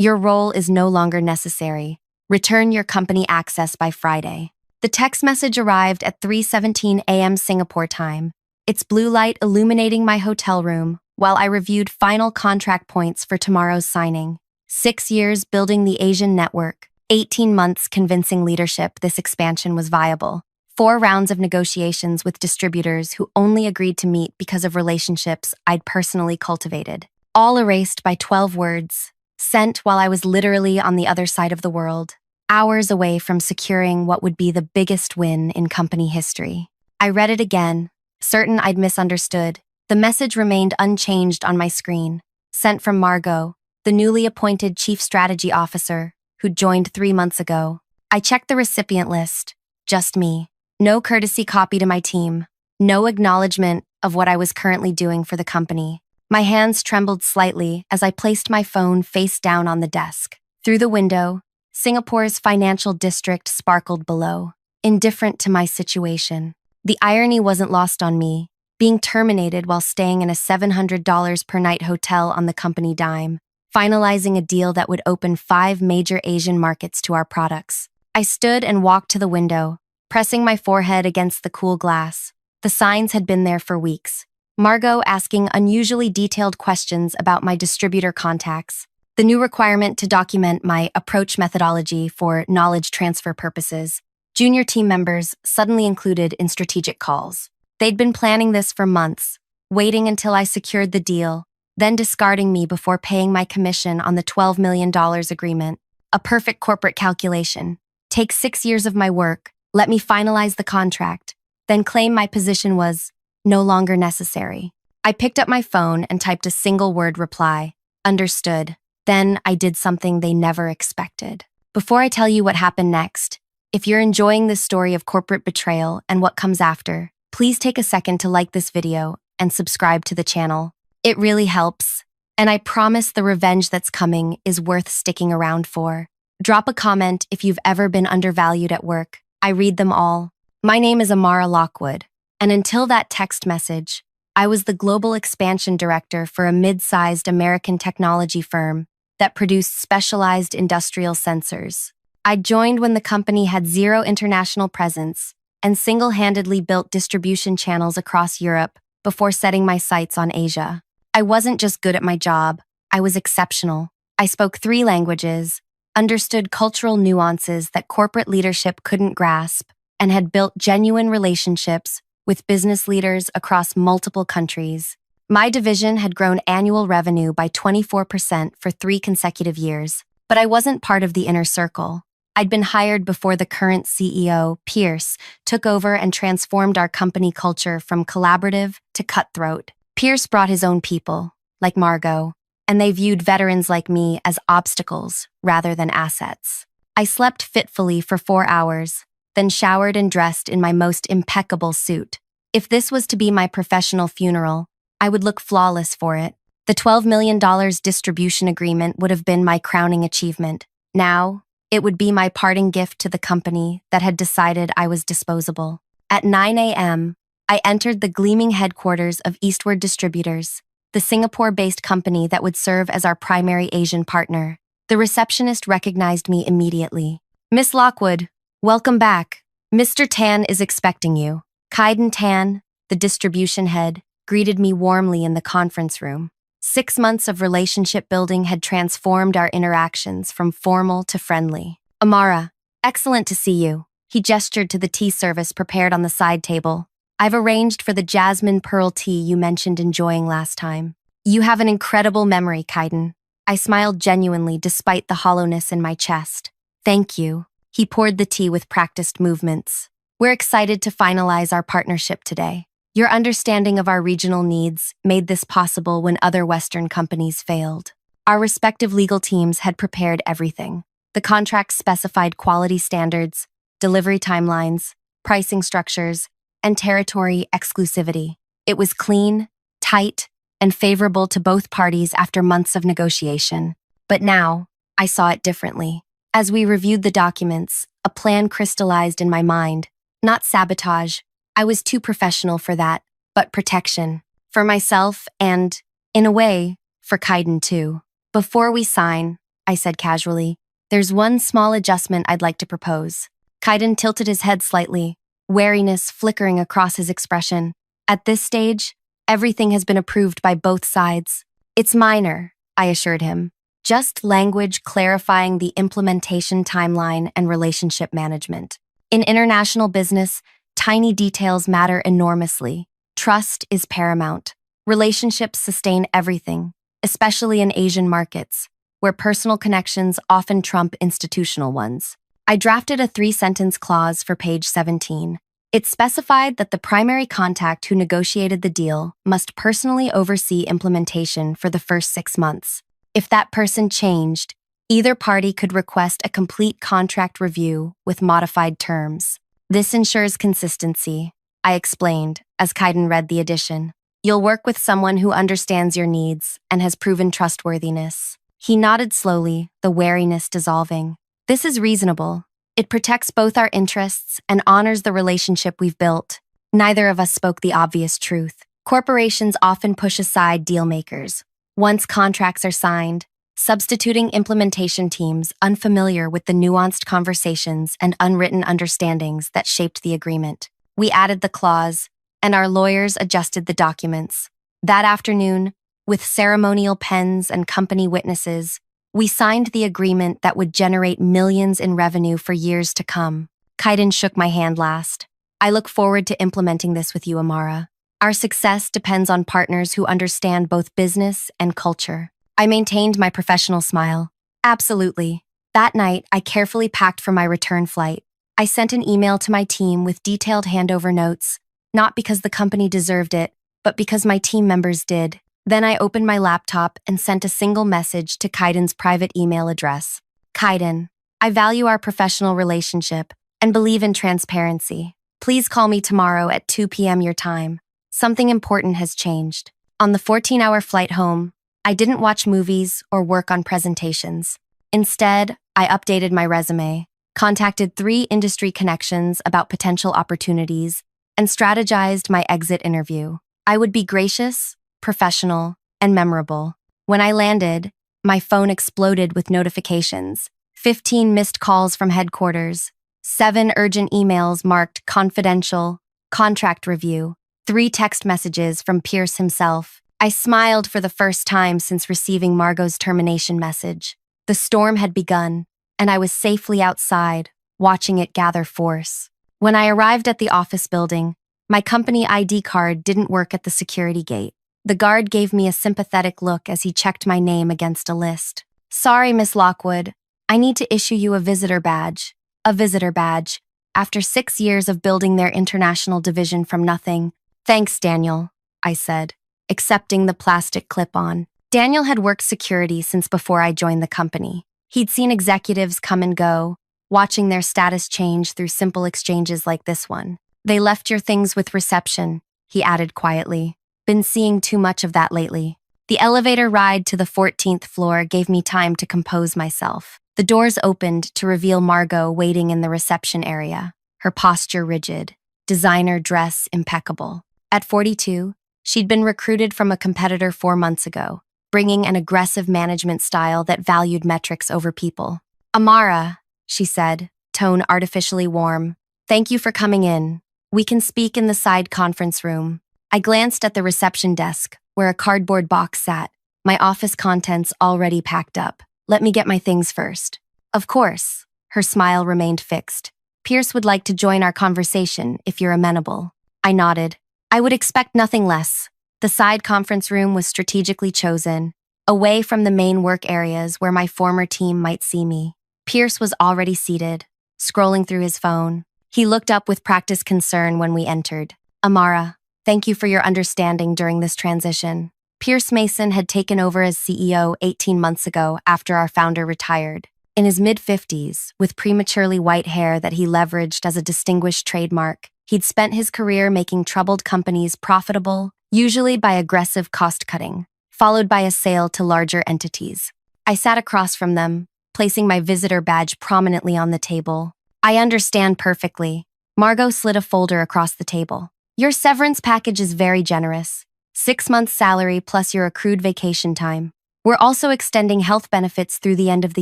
Your role is no longer necessary. Return your company access by Friday. The text message arrived at 3:17 a.m. Singapore time, its blue light illuminating my hotel room while I reviewed final contract points for tomorrow's signing. 6 years building the Asian network, 18 months convincing leadership this expansion was viable, 4 rounds of negotiations with distributors who only agreed to meet because of relationships I'd personally cultivated, all erased by 12 words, sent while I was literally on the other side of the world, hours away from securing what would be the biggest win in company history. I read it again, certain I'd misunderstood. The message remained unchanged on my screen, sent from Margot, the newly appointed Chief Strategy Officer, who'd joined 3 months ago. I checked the recipient list. Just me. No courtesy copy to my team. No acknowledgement of what I was currently doing for the company. My hands trembled slightly as I placed my phone face down on the desk. Through the window, Singapore's financial district sparkled below, indifferent to my situation. The irony wasn't lost on me, being terminated while staying in a $700 per night hotel on the company dime, finalizing a deal that would open 5 major Asian markets to our products. I stood and walked to the window, pressing my forehead against the cool glass. The signs had been there for weeks. Margot asking unusually detailed questions about my distributor contacts, the new requirement to document my approach methodology for knowledge transfer purposes, junior team members suddenly included in strategic calls. They'd been planning this for months, waiting until I secured the deal, then discarding me before paying my commission on the $12 million agreement. A perfect corporate calculation. Take 6 years of my work, let me finalize the contract, then claim my position was no longer necessary. I picked up my phone and typed a single-word reply, understood. Then I did something they never expected. Before I tell you what happened next, if you're enjoying this story of corporate betrayal and what comes after, please take a second to like this video and subscribe to the channel. It really helps, and I promise the revenge that's coming is worth sticking around for. Drop a comment if you've ever been undervalued at work. I read them all. My name is Amara Lockwood, and until that text message, I was the global expansion director for a mid-sized American technology firm that produced specialized industrial sensors. I joined when the company had 0 international presence and single-handedly built distribution channels across Europe before setting my sights on Asia. I wasn't just good at my job, I was exceptional. I spoke 3 languages, understood cultural nuances that corporate leadership couldn't grasp, and had built genuine relationships with business leaders across multiple countries. My division had grown annual revenue by 24% for 3 consecutive years, but I wasn't part of the inner circle. I'd been hired before the current CEO, Pierce, took over and transformed our company culture from collaborative to cutthroat. Pierce brought his own people, like Margot, and they viewed veterans like me as obstacles rather than assets. I slept fitfully for 4 hours, then showered and dressed in my most impeccable suit. If this was to be my professional funeral, I would look flawless for it. The $12 million distribution agreement would have been my crowning achievement. Now, it would be my parting gift to the company that had decided I was disposable. At 9 a.m., I entered the gleaming headquarters of Eastward Distributors, the Singapore-based company that would serve as our primary Asian partner. The receptionist recognized me immediately. "Miss Lockwood, welcome back. Mr. Tan is expecting you." Kaiden Tan, the distribution head, greeted me warmly in the conference room. 6 months of relationship building had transformed our interactions from formal to friendly. "Amara, excellent to see you." He gestured to the tea service prepared on the side table. "I've arranged for the jasmine pearl tea you mentioned enjoying last time." "You have an incredible memory, Kaiden." I smiled genuinely despite the hollowness in my chest. "Thank you." He poured the tea with practiced movements. "We're excited to finalize our partnership today. Your understanding of our regional needs made this possible when other Western companies failed. Our respective legal teams had prepared everything. The contracts specified quality standards, delivery timelines, pricing structures, and territory exclusivity. It was clean, tight, and favorable to both parties after months of negotiation. But now, I saw it differently. As we reviewed the documents, a plan crystallized in my mind. Not sabotage. I was too professional for that, but protection. For myself and, in a way, for Kaiden too. Before we sign, I said casually. There's one small adjustment I'd like to propose. Kaiden tilted his head slightly, wariness flickering across his expression. At this stage, everything has been approved by both sides. It's minor, I assured him. Just language clarifying the implementation timeline and relationship management. In international business, tiny details matter enormously. Trust is paramount. Relationships sustain everything, especially in Asian markets, where personal connections often trump institutional ones. I drafted a 3-sentence clause for page 17. It specified that the primary contact who negotiated the deal must personally oversee implementation for the first 6 months. If that person changed, either party could request a complete contract review with modified terms. This ensures consistency, I explained as Kaiden read the addition. You'll work with someone who understands your needs and has proven trustworthiness. He nodded slowly, the wariness dissolving. This is reasonable. It protects both our interests and honors the relationship we've built. Neither of us spoke the obvious truth. Corporations often push aside dealmakers. Once contracts are signed, substituting implementation teams unfamiliar with the nuanced conversations and unwritten understandings that shaped the agreement. We added the clause, and our lawyers adjusted the documents. That afternoon, with ceremonial pens and company witnesses, we signed the agreement that would generate millions in revenue for years to come. Kaiden shook my hand last. I look forward to implementing this with you, Amara. Our success depends on partners who understand both business and culture. I maintained my professional smile. Absolutely. That night, I carefully packed for my return flight. I sent an email to my team with detailed handover notes, not because the company deserved it, but because my team members did. Then I opened my laptop and sent a single message to Kaiden's private email address. Kaiden, I value our professional relationship and believe in transparency. Please call me tomorrow at 2 p.m. your time. Something important has changed. On the 14-hour flight home, I didn't watch movies or work on presentations. Instead, I updated my resume, contacted 3 industry connections about potential opportunities, and strategized my exit interview. I would be gracious, professional, and memorable. When I landed, my phone exploded with notifications. 15 missed calls from headquarters, 7 urgent emails marked confidential, contract review, 3 text messages from Pierce himself. I smiled for the first time since receiving Margot's termination message. The storm had begun, and I was safely outside, watching it gather force. When I arrived at the office building, my company ID card didn't work at the security gate. The guard gave me a sympathetic look as he checked my name against a list. Sorry, Miss Lockwood. I need to issue you a visitor badge. A visitor badge. After 6 years of building their international division from nothing. Thanks, Daniel, I said, accepting the plastic clip-on. Daniel had worked security since before I joined the company. He'd seen executives come and go, watching their status change through simple exchanges like this one. They left your things with reception, he added quietly. Been seeing too much of that lately. The elevator ride to the 14th floor gave me time to compose myself. The doors opened to reveal Margot waiting in the reception area, her posture rigid, designer dress impeccable. At 42, she'd been recruited from a competitor 4 months ago, bringing an aggressive management style that valued metrics over people. Amara, she said, tone artificially warm. Thank you for coming in. We can speak in the side conference room. I glanced at the reception desk, where a cardboard box sat, my office contents already packed up. Let me get my things first. Of course. Her smile remained fixed. Pierce would like to join our conversation if you're amenable. I nodded. I would expect nothing less. The side conference room was strategically chosen, away from the main work areas where my former team might see me. Pierce was already seated, scrolling through his phone. He looked up with practiced concern when we entered. Amara, thank you for your understanding during this transition. Pierce Mason had taken over as CEO 18 months ago after our founder retired. In his mid-50s, with prematurely white hair that he leveraged as a distinguished trademark, he'd spent his career making troubled companies profitable, usually by aggressive cost-cutting, followed by a sale to larger entities. I sat across from them, placing my visitor badge prominently on the table. I understand perfectly. Margot slid a folder across the table. Your severance package is very generous. 6 months' salary plus your accrued vacation time. We're also extending health benefits through the end of the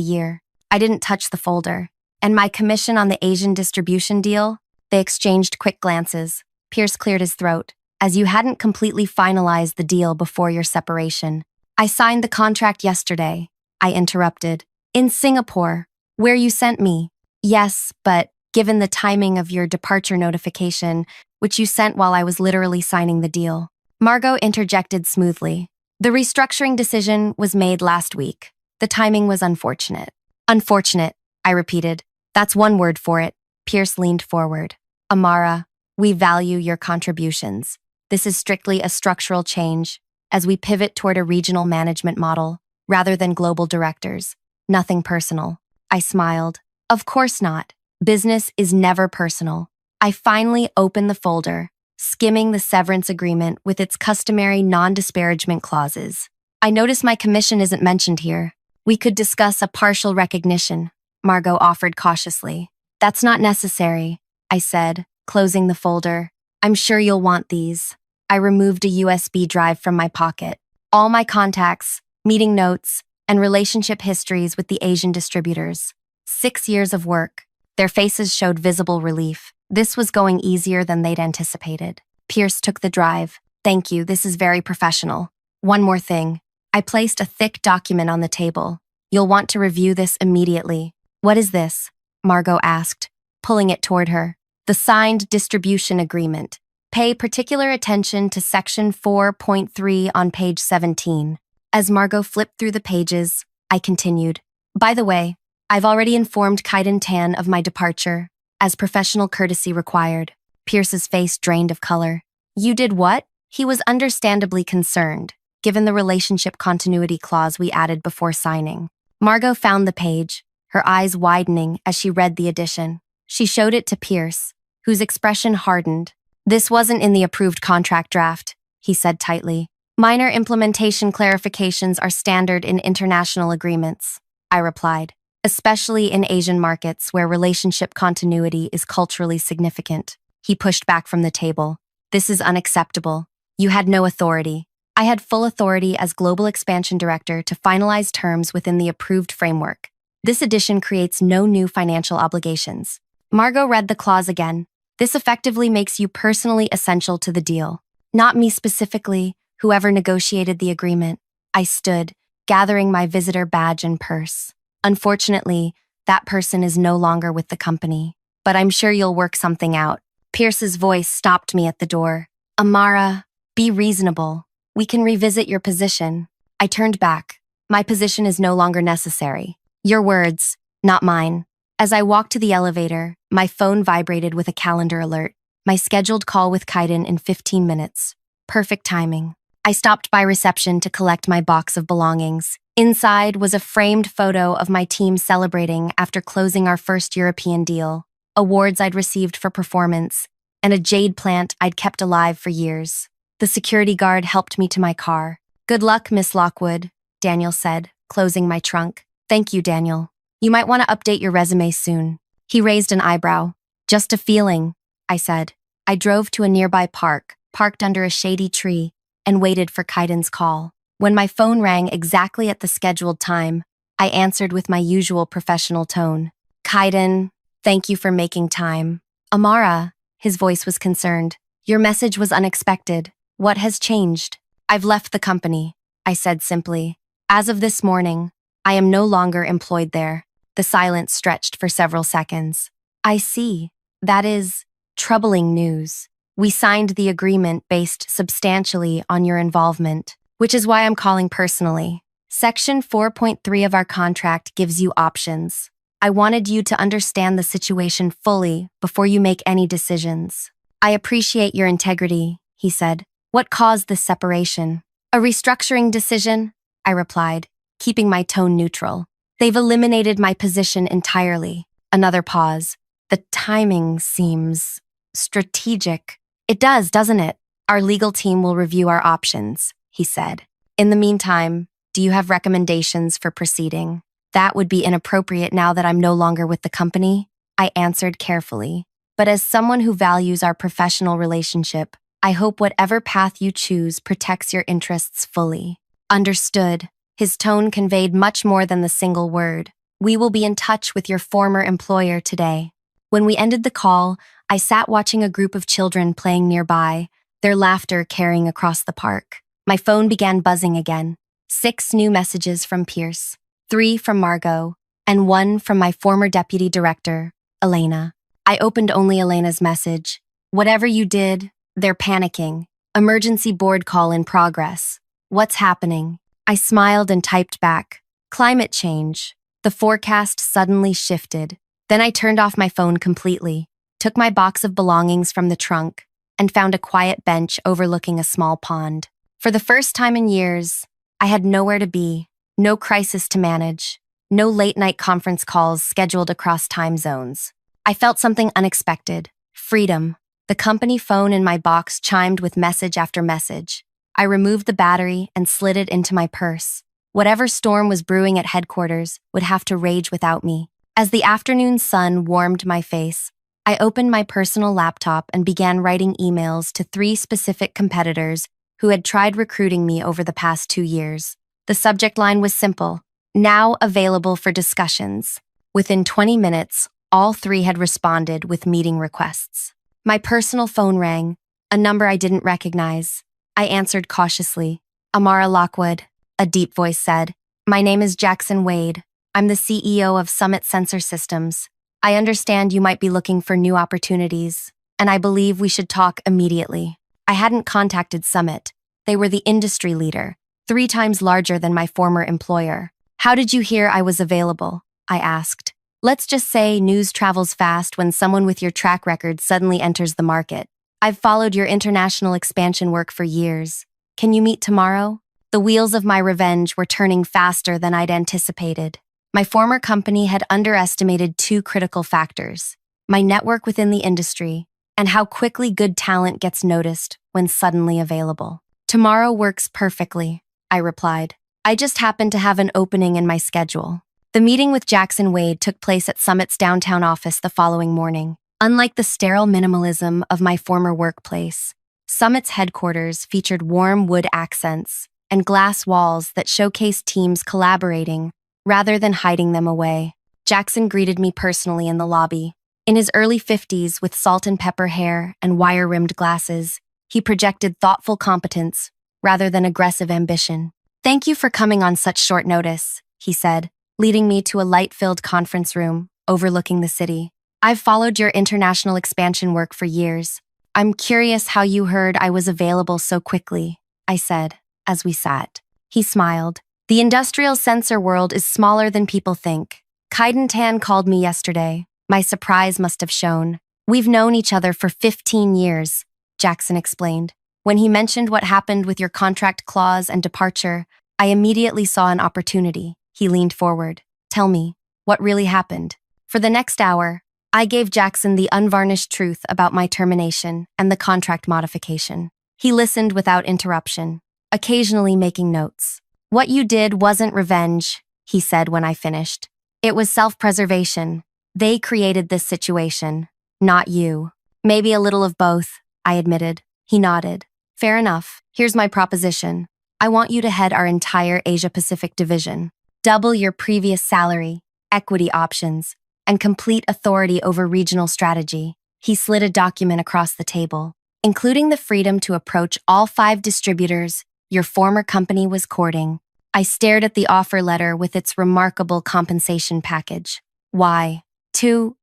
year. I didn't touch the folder. And my commission on the Asian distribution deal? They exchanged quick glances. Pierce cleared his throat. As you hadn't completely finalized the deal before your separation. I signed the contract yesterday. I interrupted. In Singapore, where you sent me. Yes, but given the timing of your departure notification, which you sent while I was literally signing the deal. Margot interjected smoothly. The restructuring decision was made last week. The timing was unfortunate. Unfortunate, I repeated. That's one word for it. Pierce leaned forward. Amara, we value your contributions. This is strictly a structural change, as we pivot toward a regional management model, rather than global directors. Nothing personal. I smiled. Of course not. Business is never personal. I finally opened the folder, skimming the severance agreement with its customary non-disparagement clauses. I notice my commission isn't mentioned here. We could discuss a partial recognition, Margot offered cautiously. That's not necessary, I said, closing the folder. I'm sure you'll want these. I removed a USB drive from my pocket. All my contacts, meeting notes, and relationship histories with the Asian distributors. 6 years of work. Their faces showed visible relief. This was going easier than they'd anticipated. Pierce took the drive. Thank you, this is very professional. One more thing. I placed a thick document on the table. You'll want to review this immediately. What is this? Margot asked, pulling it toward her. The signed distribution agreement. Pay particular attention to section 4.3 on page 17. As Margot flipped through the pages, I continued. By the way, I've already informed Kaiden Tan of my departure, as professional courtesy required. Pierce's face drained of color. You did what? He was understandably concerned, given the relationship continuity clause we added before signing. Margot found the page, her eyes widening as she read the addition. She showed it to Pierce, whose expression hardened. This wasn't in the approved contract draft, he said tightly. Minor implementation clarifications are standard in international agreements, I replied, especially in Asian markets where relationship continuity is culturally significant. He pushed back from the table. This is unacceptable. You had no authority. I had full authority as Global Expansion Director to finalize terms within the approved framework. This addition creates no new financial obligations. Margot read the clause again. This effectively makes you personally essential to the deal. Not me specifically, whoever negotiated the agreement. I stood, gathering my visitor badge and purse. Unfortunately, that person is no longer with the company. But I'm sure you'll work something out. Pierce's voice stopped me at the door. Amara, be reasonable. We can revisit your position. I turned back. My position is no longer necessary. Your words, not mine. As I walked to the elevator, my phone vibrated with a calendar alert. My scheduled call with Kaiden in 15 minutes. Perfect timing. I stopped by reception to collect my box of belongings. Inside was a framed photo of my team celebrating after closing our first European deal, awards I'd received for performance, and a jade plant I'd kept alive for years. The security guard helped me to my car. Good luck, Miss Lockwood, Daniel said, closing my trunk. Thank you, Daniel. You might want to update your resume soon. He raised an eyebrow. Just a feeling, I said. I drove to a nearby park, parked under a shady tree, and waited for Kaiden's call. When my phone rang exactly at the scheduled time, I answered with my usual professional tone. Kaiden, thank you for making time. Amara, his voice was concerned. Your message was unexpected. What has changed? I've left the company, I said simply. As of this morning, I am no longer employed there. The silence stretched for several seconds. I see. That is troubling news. We signed the agreement based substantially on your involvement, which is why I'm calling personally. Section 4.3 of our contract gives you options. I wanted you to understand the situation fully before you make any decisions. I appreciate your integrity, he said. What caused this separation? A restructuring decision, I replied, keeping my tone neutral. They've eliminated my position entirely. Another pause. The timing seems strategic. It does, doesn't it? Our legal team will review our options, he said. In the meantime, do you have recommendations for proceeding? That would be inappropriate now that I'm no longer with the company, I answered carefully. But as someone who values our professional relationship, I hope whatever path you choose protects your interests fully. Understood, His tone conveyed much more than the single word. "We will be in touch with your former employer today." When we ended the call, I sat watching a group of children playing nearby, their laughter carrying across the park. My phone began buzzing again. 6 new messages from Pierce, 3 from Margot, and 1 from my former deputy director, Elena. I opened only Elena's message. "Whatever you did, they're panicking. Emergency board call in progress. What's happening?" I smiled and typed back, "Climate change." The forecast suddenly shifted. Then I turned off my phone completely, took my box of belongings from the trunk, and found a quiet bench overlooking a small pond. For the first time in years, I had nowhere to be, no crisis to manage, no late-night conference calls scheduled across time zones. I felt something unexpected: freedom. The company phone in my box chimed with message after message. I removed the battery and slid it into my purse. Whatever storm was brewing at headquarters would have to rage without me. As the afternoon sun warmed my face, I opened my personal laptop and began writing emails to 3 specific competitors who had tried recruiting me over the past 2 years. The subject line was simple: "Now available for discussions." Within 20 minutes, all 3 had responded with meeting requests. My personal phone rang, a number I didn't recognize. I answered cautiously. "Amara Lockwood," a deep voice said. "My name is Jackson Wade. I'm the CEO of Summit Sensor Systems. I understand you might be looking for new opportunities, and I believe we should talk immediately." I hadn't contacted Summit. They were the industry leader, 3 times larger than my former employer. "How did you hear I was available?" I asked. "Let's just say news travels fast when someone with your track record suddenly enters the market. I've followed your international expansion work for years. Can you meet tomorrow?" The wheels of my revenge were turning faster than I'd anticipated. My former company had underestimated 2 critical factors: my network within the industry and how quickly good talent gets noticed when suddenly available. "Tomorrow works perfectly," I replied. "I just happen to have an opening in my schedule." The meeting with Jackson Wade took place at Summit's downtown office the following morning. Unlike the sterile minimalism of my former workplace, Summit's headquarters featured warm wood accents and glass walls that showcased teams collaborating rather than hiding them away. Jackson greeted me personally in the lobby. In his early 50s, with salt and pepper hair and wire-rimmed glasses, he projected thoughtful competence rather than aggressive ambition. "Thank you for coming on such short notice," he said, leading me to a light-filled conference room overlooking the city. "I've followed your international expansion work for years. I'm curious how you heard I was available so quickly," I said, as we sat. He smiled. "The industrial sensor world is smaller than people think. Kaiden Tan called me yesterday. My surprise must have shown. We've known each other for 15 years, Jackson explained. "When he mentioned what happened with your contract clause and departure, I immediately saw an opportunity." He leaned forward. "Tell me, what really happened?" For the next hour, I gave Jackson the unvarnished truth about my termination and the contract modification. He listened without interruption, occasionally making notes. "What you did wasn't revenge," he said when I finished. "It was self-preservation. They created this situation, not you." "Maybe a little of both," I admitted. He nodded. "Fair enough. Here's my proposition. I want you to head our entire Asia-Pacific division. Double your previous salary, equity options, and complete authority over regional strategy." He slid a document across the table, "including the freedom to approach all 5 distributors your former company was courting." I stared at the offer letter with its remarkable compensation package. Why? Two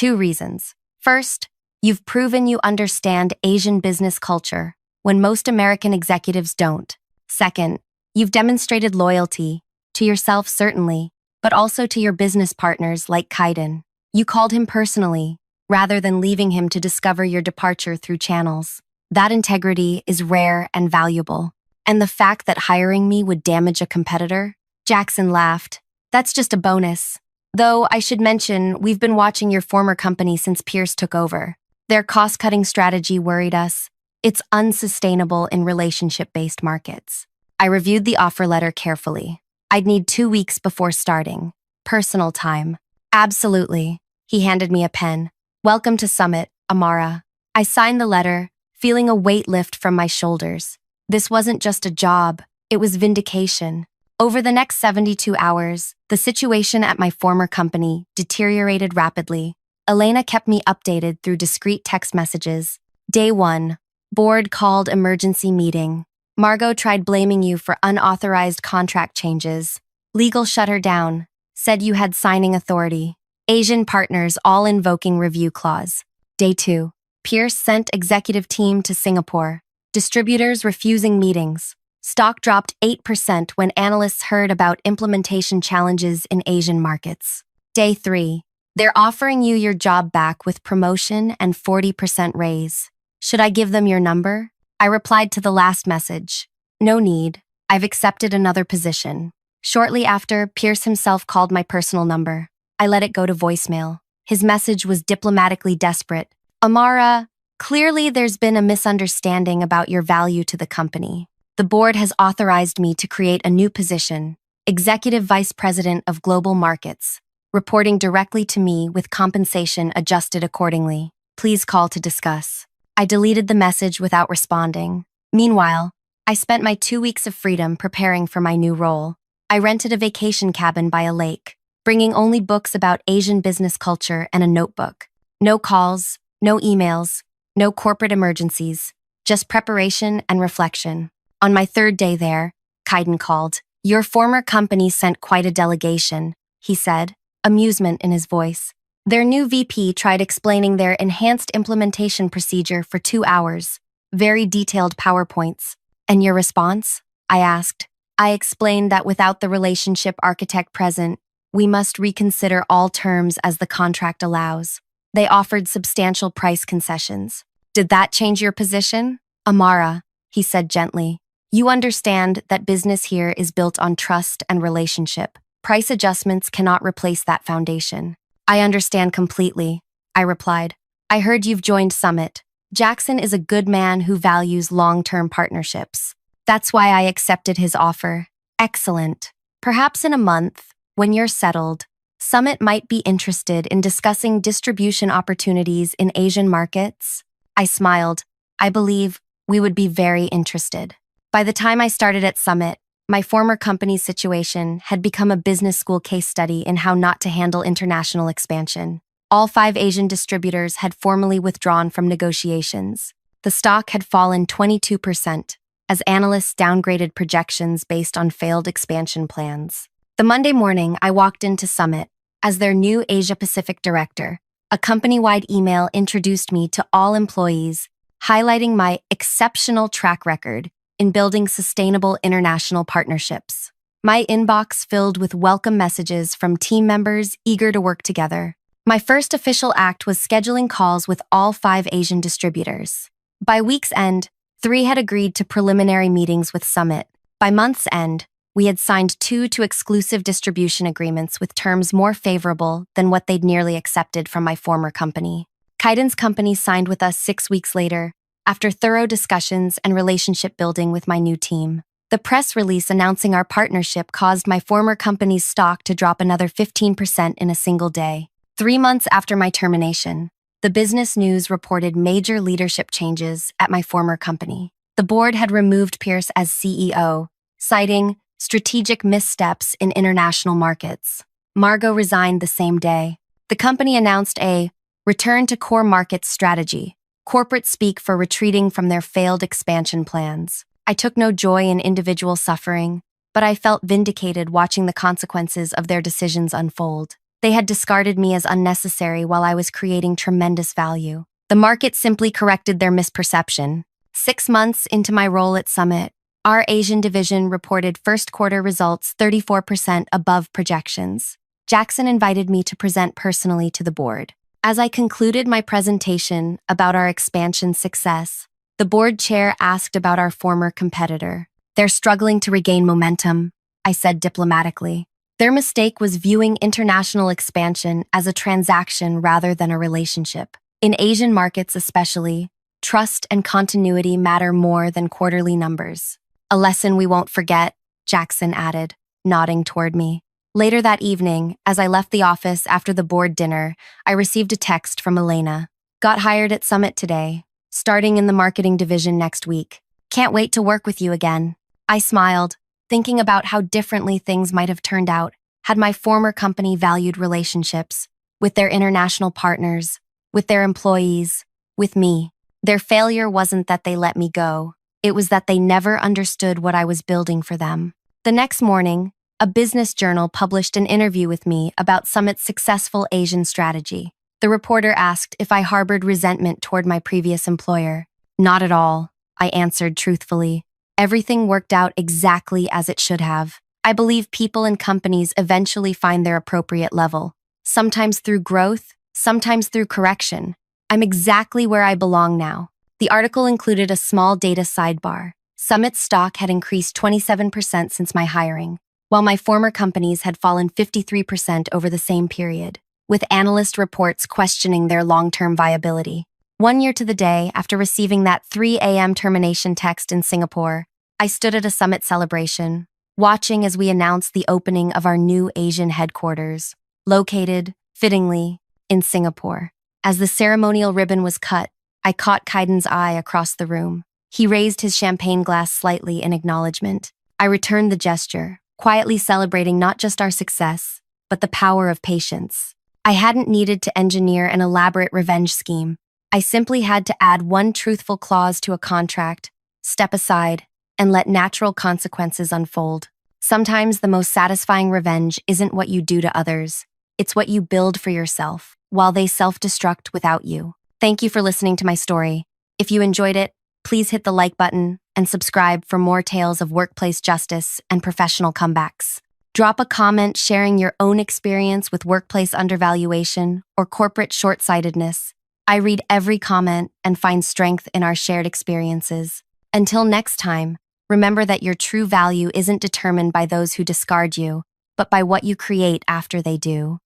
reasons. First, you've proven you understand Asian business culture when most American executives don't. Second, you've demonstrated loyalty, to yourself certainly, but also to your business partners like Kaiden. You called him personally, rather than leaving him to discover your departure through channels. That integrity is rare and valuable. And the fact that hiring me would damage a competitor? Jackson laughed. "That's just a bonus. Though I should mention, we've been watching your former company since Pierce took over. Their cost-cutting strategy worried us. It's unsustainable in relationship-based markets." I reviewed the offer letter carefully. I'd need 2 weeks before starting. Personal time. "Absolutely." He handed me a pen. "Welcome to Summit, Amara." I signed the letter, feeling a weight lift from my shoulders. This wasn't just a job. It was vindication. Over the next 72 hours, the situation at my former company deteriorated rapidly. Elena kept me updated through discreet text messages. Day 1. Board called emergency meeting. Margot tried blaming you for unauthorized contract changes. Legal shut her down. Said you had signing authority. Asian partners all invoking review clause. Day 2. Pierce sent executive team to Singapore. Distributors refusing meetings. Stock dropped 8% when analysts heard about implementation challenges in Asian markets. Day 3. They're offering you your job back with promotion and 40% raise. Should I give them your number? I replied to the last message. No need. I've accepted another position. Shortly after, Pierce himself called my personal number. I let it go to voicemail. His message was diplomatically desperate. Amara, clearly there's been a misunderstanding about your value to the company. The board has authorized me to create a new position, Executive Vice President of Global Markets, reporting directly to me with compensation adjusted accordingly. Please call to discuss. I deleted the message without responding. Meanwhile, I spent my 2 weeks of freedom preparing for my new role. I rented a vacation cabin by a lake, bringing only books about Asian business culture and a notebook. No calls, no emails, no corporate emergencies, just preparation and reflection. On my 3rd day there, Kaiden called. Your former company sent quite a delegation, he said, amusement in his voice. Their new VP tried explaining their enhanced implementation procedure for 2 hours, very detailed PowerPoints. And your response? I asked. I explained that without the relationship architect present, we must reconsider all terms as the contract allows. They offered substantial price concessions. Did that change your position? Amara, he said gently. You understand that business here is built on trust and relationship. Price adjustments cannot replace that foundation. I understand completely, I replied. I heard you've joined Summit. Jackson is a good man who values long-term partnerships. That's why I accepted his offer. Excellent. Perhaps in a month, when you're settled, Summit might be interested in discussing distribution opportunities in Asian markets. I smiled. I believe we would be very interested. By the time I started at Summit, my former company's situation had become a business school case study in how not to handle international expansion. All 5 Asian distributors had formally withdrawn from negotiations. The stock had fallen 22%, as analysts downgraded projections based on failed expansion plans. The Monday morning, I walked into Summit as their new Asia-Pacific director. A company-wide email introduced me to all employees, highlighting my exceptional track record in building sustainable international partnerships. My inbox filled with welcome messages from team members eager to work together. My first official act was scheduling calls with all 5 Asian distributors. By week's end, 3 had agreed to preliminary meetings with Summit. By month's end, we had signed 2 exclusive distribution agreements with terms more favorable than what they'd nearly accepted from my former company. Kaiden's company signed with us 6 weeks later, after thorough discussions and relationship building with my new team. The press release announcing our partnership caused my former company's stock to drop another 15% in a single day. 3 months after my termination, the business news reported major leadership changes at my former company. The board had removed Pierce as CEO, citing strategic missteps in international markets. Margot resigned the same day. The company announced a return to core markets strategy, corporate speak for retreating from their failed expansion plans. I took no joy in individual suffering, but I felt vindicated watching the consequences of their decisions unfold. They had discarded me as unnecessary while I was creating tremendous value. The market simply corrected their misperception. 6 months into my role at Summit, our Asian division reported first quarter results 34% above projections. Jackson invited me to present personally to the board. As I concluded my presentation about our expansion success, the board chair asked about our former competitor. They're struggling to regain momentum, I said diplomatically. Their mistake was viewing international expansion as a transaction rather than a relationship. In Asian markets especially, trust and continuity matter more than quarterly numbers. A lesson we won't forget, Jackson added, nodding toward me. Later that evening, as I left the office after the board dinner, I received a text from Elena. Got hired at Summit today, starting in the marketing division next week. Can't wait to work with you again. I smiled, thinking about how differently things might have turned out had my former company valued relationships with their international partners, with their employees, with me. Their failure wasn't that they let me go. It was that they never understood what I was building for them. The next morning, a business journal published an interview with me about Summit's successful Asian strategy. The reporter asked if I harbored resentment toward my previous employer. Not at all, I answered truthfully. Everything worked out exactly as it should have. I believe people and companies eventually find their appropriate level, sometimes through growth, sometimes through correction. I'm exactly where I belong now. The article included a small data sidebar. Summit's stock had increased 27% since my hiring, while my former companies had fallen 53% over the same period, with analyst reports questioning their long-term viability. 1 year to the day after receiving that 3 a.m. termination text in Singapore, I stood at a Summit celebration, watching as we announced the opening of our new Asian headquarters, located, fittingly, in Singapore. As the ceremonial ribbon was cut, I caught Kaiden's eye across the room. He raised his champagne glass slightly in acknowledgement. I returned the gesture, quietly celebrating not just our success, but the power of patience. I hadn't needed to engineer an elaborate revenge scheme. I simply had to add one truthful clause to a contract, step aside, and let natural consequences unfold. Sometimes the most satisfying revenge isn't what you do to others. It's what you build for yourself, while they self-destruct without you. Thank you for listening to my story. If you enjoyed it, please hit the like button and subscribe for more tales of workplace justice and professional comebacks. Drop a comment sharing your own experience with workplace undervaluation or corporate short-sightedness. I read every comment and find strength in our shared experiences. Until next time, remember that your true value isn't determined by those who discard you, but by what you create after they do.